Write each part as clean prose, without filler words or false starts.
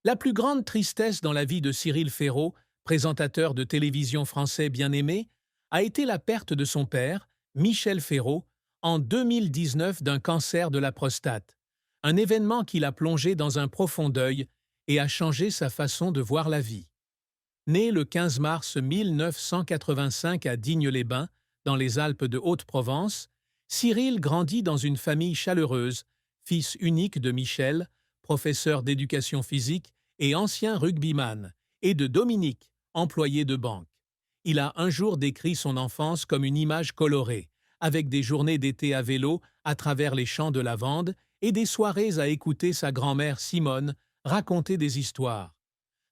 La plus grande tristesse dans la vie de Cyril Ferraud, présentateur de télévision français bien aimé, a été la perte de son père, Michel Ferraud, en 2019 d'un cancer de la prostate, un événement qui l'a plongé dans un profond deuil et a changé sa façon de voir la vie. Né le 15 mars 1985 à Digne-les-Bains, dans les Alpes de Haute-Provence, Cyril grandit dans une famille chaleureuse, fils unique de Michel, professeur d'éducation physique et ancien rugbyman, et de Dominique, employé de banque. Il a un jour décrit son enfance comme une image colorée, avec des journées d'été à vélo à travers les champs de lavande et des soirées à écouter sa grand-mère Simone raconter des histoires.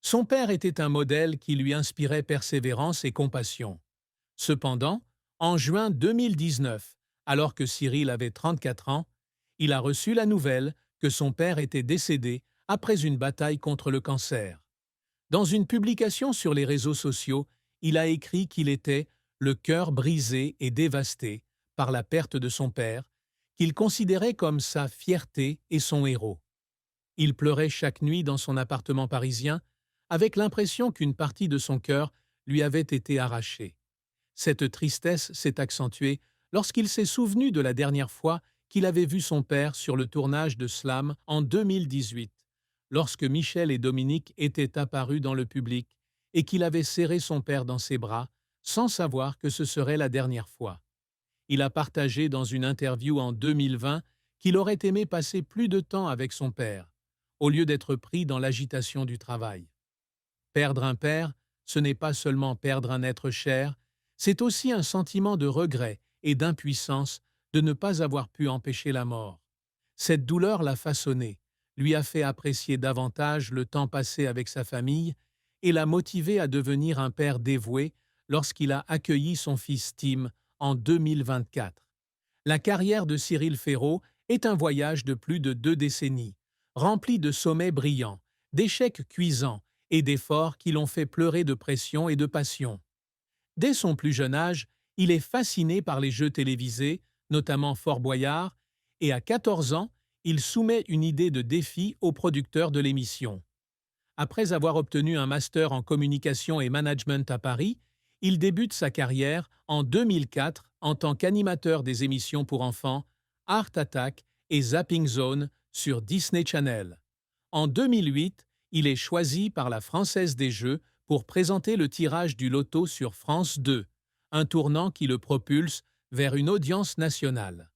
Son père était un modèle qui lui inspirait persévérance et compassion. Cependant, en juin 2019, alors que Cyril avait 34 ans, il a reçu la nouvelle que son père était décédé après une bataille contre le cancer. Dans une publication sur les réseaux sociaux, il a écrit qu'il était le cœur brisé et dévasté par la perte de son père, qu'il considérait comme sa fierté et son héros. Il pleurait chaque nuit dans son appartement parisien, avec l'impression qu'une partie de son cœur lui avait été arrachée. Cette tristesse s'est accentuée lorsqu'il s'est souvenu de la dernière fois qu'il avait vu son père sur le tournage de Slam en 2018, lorsque Michel et Dominique étaient apparus dans le public et qu'il avait serré son père dans ses bras, sans savoir que ce serait la dernière fois. Il a partagé dans une interview en 2020 qu'il aurait aimé passer plus de temps avec son père, au lieu d'être pris dans l'agitation du travail. Perdre un père, ce n'est pas seulement perdre un être cher, c'est aussi un sentiment de regret et d'impuissance de ne pas avoir pu empêcher la mort. Cette douleur l'a façonné, lui a fait apprécier davantage le temps passé avec sa famille et l'a motivé à devenir un père dévoué lorsqu'il a accueilli son fils Tim en 2024. La carrière de Cyril Ferraud est un voyage de plus de 2 décennies, rempli de sommets brillants, d'échecs cuisants et d'efforts qui l'ont fait pleurer de pression et de passion. Dès son plus jeune âge, il est fasciné par les jeux télévisés, notamment Fort Boyard, et à 14 ans, il soumet une idée de défi au producteur de l'émission. Après avoir obtenu un master en communication et management à Paris, il débute sa carrière en 2004 en tant qu'animateur des émissions pour enfants Art Attack et Zapping Zone sur Disney Channel. En 2008, il est choisi par la Française des Jeux pour présenter le tirage du loto sur France 2, un tournant qui le propulse vers une audience nationale.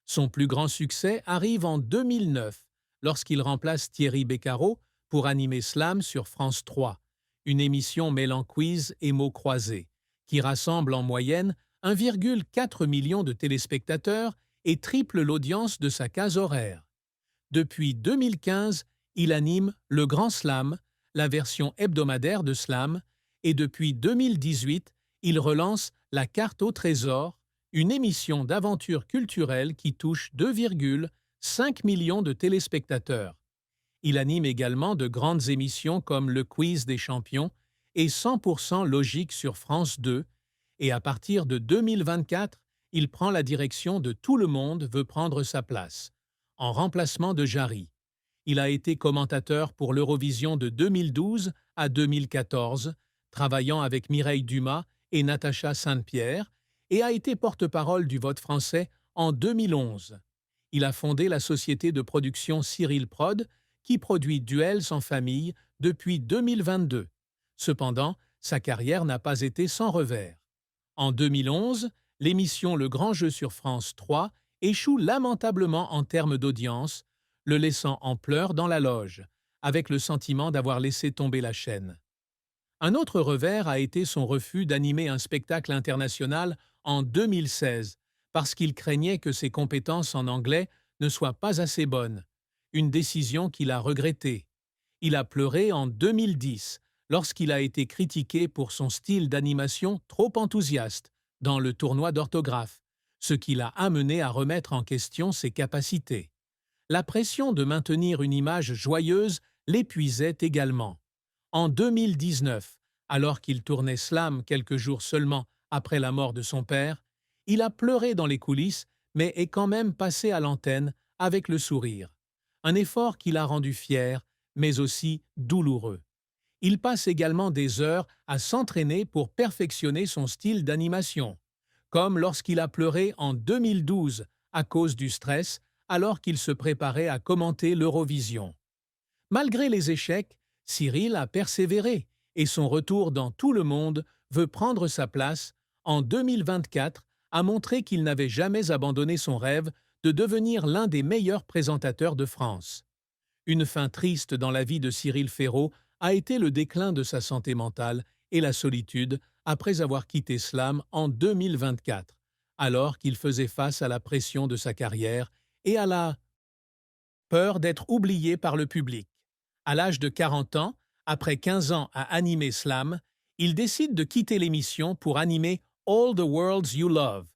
Son plus grand succès arrive en 2009, lorsqu'il remplace Thierry Beccaro pour animer Slam sur France 3, une émission mêlant quiz et mots croisés, qui rassemble en moyenne 1,4 million de téléspectateurs et triple l'audience de sa case horaire. Depuis 2015, il anime Le Grand Slam, la version hebdomadaire de Slam, et depuis 2018, il relance La Carte au Trésor, une émission d'aventure culturelle qui touche 2,5 millions de téléspectateurs. Il anime également de grandes émissions comme Le Quiz des champions et 100% Logique sur France 2, et à partir de 2024, il prend la direction de Tout le monde veut prendre sa place, en remplacement de Jarry. Il a été commentateur pour l'Eurovision de 2012 à 2014, travaillant avec Mireille Dumas et Natacha Saint-Pierre, et a été porte-parole du vote français en 2011. Il a fondé la société de production Cyril Prod, qui produit Duels en famille depuis 2022. Cependant, sa carrière n'a pas été sans revers. En 2011, l'émission Le Grand Jeu sur France 3 échoue lamentablement en termes d'audience, le laissant en pleurs dans la loge, avec le sentiment d'avoir laissé tomber la chaîne. Un autre revers a été son refus d'animer un spectacle international en 2016, parce qu'il craignait que ses compétences en anglais ne soient pas assez bonnes, une décision qu'il a regrettée. Il a pleuré en 2010, lorsqu'il a été critiqué pour son style d'animation trop enthousiaste dans le tournoi d'orthographe, ce qui l'a amené à remettre en question ses capacités. La pression de maintenir une image joyeuse l'épuisait également. En 2019, alors qu'il tournait Slam quelques jours seulement après la mort de son père, il a pleuré dans les coulisses, mais est quand même passé à l'antenne avec le sourire. Un effort qui l'a rendu fier, mais aussi douloureux. Il passe également des heures à s'entraîner pour perfectionner son style d'animation, comme lorsqu'il a pleuré en 2012 à cause du stress alors qu'il se préparait à commenter l'Eurovision. Malgré les échecs, Cyril a persévéré et son retour dans tout le monde veut prendre sa place en 2024 a montré qu'il n'avait jamais abandonné son rêve de devenir l'un des meilleurs présentateurs de France. Une fin triste dans la vie de Cyril Ferraud a été le déclin de sa santé mentale et la solitude après avoir quitté Slam en 2024, alors qu'il faisait face à la pression de sa carrière et à la peur d'être oublié par le public. À l'âge de 40 ans, après 15 ans à animer Slam, il décide de quitter l'émission pour animer All the Worlds You Love,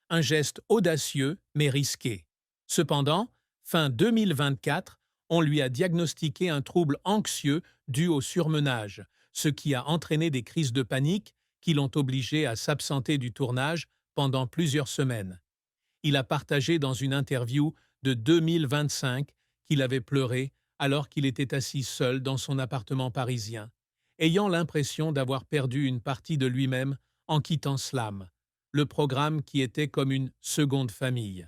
un geste audacieux mais risqué. Cependant, fin 2024, on lui a diagnostiqué un trouble anxieux dû au surmenage, ce qui a entraîné des crises de panique qui l'ont obligé à s'absenter du tournage pendant plusieurs semaines. Il a partagé dans une interview de 2025 qu'il avait pleuré alors qu'il était assis seul dans son appartement parisien, ayant l'impression d'avoir perdu une partie de lui-même en quittant Slam, le programme qui était comme une seconde famille.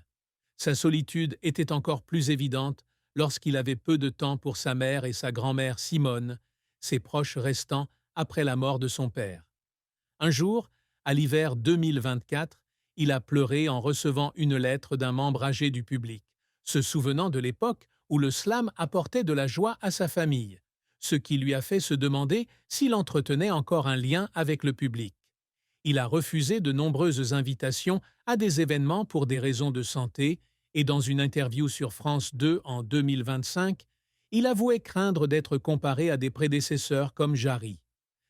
Sa solitude était encore plus évidente lorsqu'il avait peu de temps pour sa mère et sa grand-mère Simone, ses proches restants après la mort de son père. Un jour, à l'hiver 2024, il a pleuré en recevant une lettre d'un membre âgé du public, se souvenant de l'époque où le slam apportait de la joie à sa famille, ce qui lui a fait se demander s'il entretenait encore un lien avec le public. Il a refusé de nombreuses invitations à des événements pour des raisons de santé et dans une interview sur France 2 en 2025, il avouait craindre d'être comparé à des prédécesseurs comme Jarry.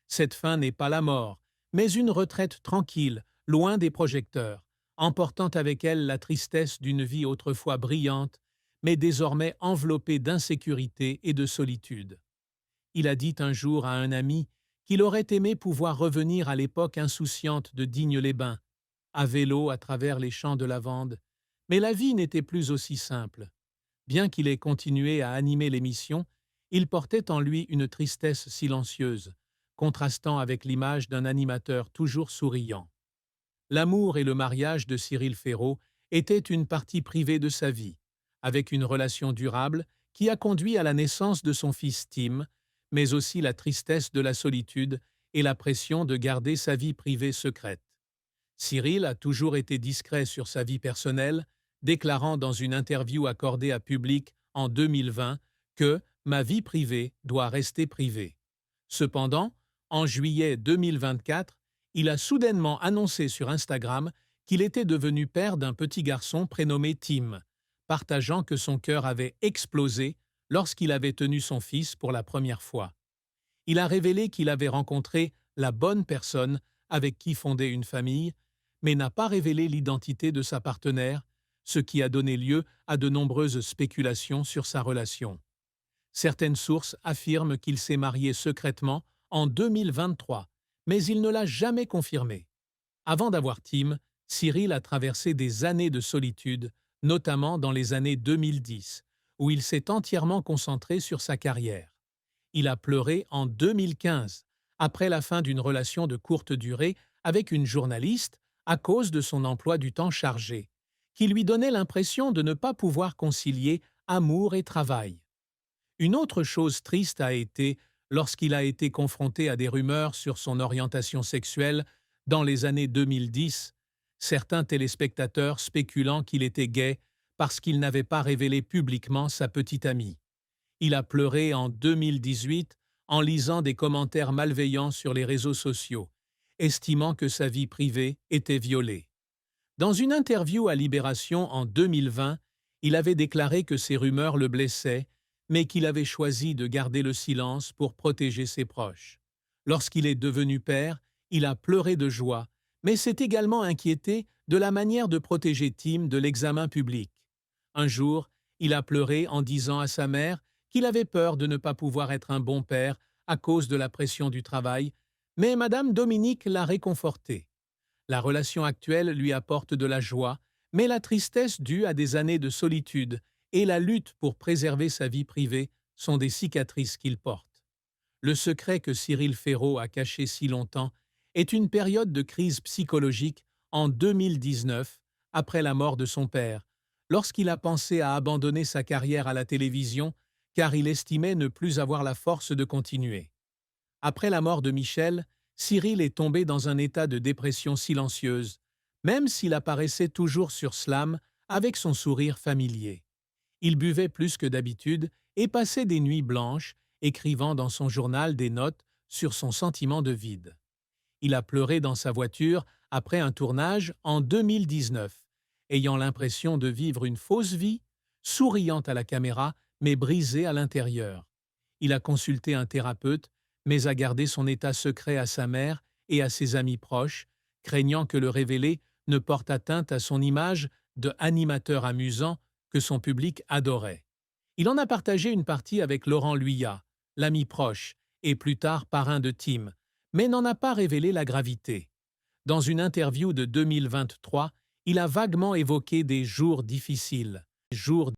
Cette fin n'est pas la mort, mais une retraite tranquille, loin des projecteurs, emportant avec elle la tristesse d'une vie autrefois brillante, mais désormais enveloppée d'insécurité et de solitude. Il a dit un jour à un ami qu'il aurait aimé pouvoir revenir à l'époque insouciante de Digne-les-Bains, à vélo à travers les champs de lavande, mais la vie n'était plus aussi simple. Bien qu'il ait continué à animer l'émission, il portait en lui une tristesse silencieuse, contrastant avec l'image d'un animateur toujours souriant. L'amour et le mariage de Cyril Ferraud étaient une partie privée de sa vie, avec une relation durable qui a conduit à la naissance de son fils Tim, mais aussi la tristesse de la solitude et la pression de garder sa vie privée secrète. Cyril a toujours été discret sur sa vie personnelle, déclarant dans une interview accordée à Public en 2020 que « ma vie privée doit rester privée ». Cependant, en juillet 2024, il a soudainement annoncé sur Instagram qu'il était devenu père d'un petit garçon prénommé Tim, partageant que son cœur avait explosé lorsqu'il avait tenu son fils pour la première fois. Il a révélé qu'il avait rencontré la bonne personne avec qui fonder une famille, mais n'a pas révélé l'identité de sa partenaire, ce qui a donné lieu à de nombreuses spéculations sur sa relation. Certaines sources affirment qu'il s'est marié secrètement en 2023, mais il ne l'a jamais confirmé. Avant d'avoir Tim, Cyril a traversé des années de solitude, notamment dans les années 2010, où il s'est entièrement concentré sur sa carrière. Il a pleuré en 2015, après la fin d'une relation de courte durée avec une journaliste à cause de son emploi du temps chargé, qui lui donnait l'impression de ne pas pouvoir concilier amour et travail. Une autre chose triste a été lorsqu'il a été confronté à des rumeurs sur son orientation sexuelle dans les années 2010, certains téléspectateurs spéculant qu'il était gay parce qu'il n'avait pas révélé publiquement sa petite amie. Il a pleuré en 2018 en lisant des commentaires malveillants sur les réseaux sociaux, estimant que sa vie privée était violée. Dans une interview à Libération en 2020, il avait déclaré que ces rumeurs le blessaient, mais qu'il avait choisi de garder le silence pour protéger ses proches. Lorsqu'il est devenu père, il a pleuré de joie, mais s'est également inquiété de la manière de protéger Tim de l'examen public. Un jour, il a pleuré en disant à sa mère qu'il avait peur de ne pas pouvoir être un bon père à cause de la pression du travail, mais Madame Dominique l'a réconforté. La relation actuelle lui apporte de la joie, mais la tristesse due à des années de solitude et la lutte pour préserver sa vie privée sont des cicatrices qu'il porte. Le secret que Cyril Ferraud a caché si longtemps est une période de crise psychologique en 2019, après la mort de son père, lorsqu'il a pensé à abandonner sa carrière à la télévision car il estimait ne plus avoir la force de continuer. Après la mort de Michel, Cyril est tombé dans un état de dépression silencieuse, même s'il apparaissait toujours sur Slam avec son sourire familier. Il buvait plus que d'habitude et passait des nuits blanches, écrivant dans son journal des notes sur son sentiment de vide. Il a pleuré dans sa voiture après un tournage en 2019, ayant l'impression de vivre une fausse vie, souriant à la caméra mais brisé à l'intérieur. Il a consulté un thérapeute, mais a gardé son état secret à sa mère et à ses amis proches, craignant que le révéler ne porte atteinte à son image de animateur amusant que son public adorait. Il en a partagé une partie avec Laurent Luyat, l'ami proche, et plus tard parrain de Tim, mais n'en a pas révélé la gravité. Dans une interview de 2023, il a vaguement évoqué des jours difficiles, jours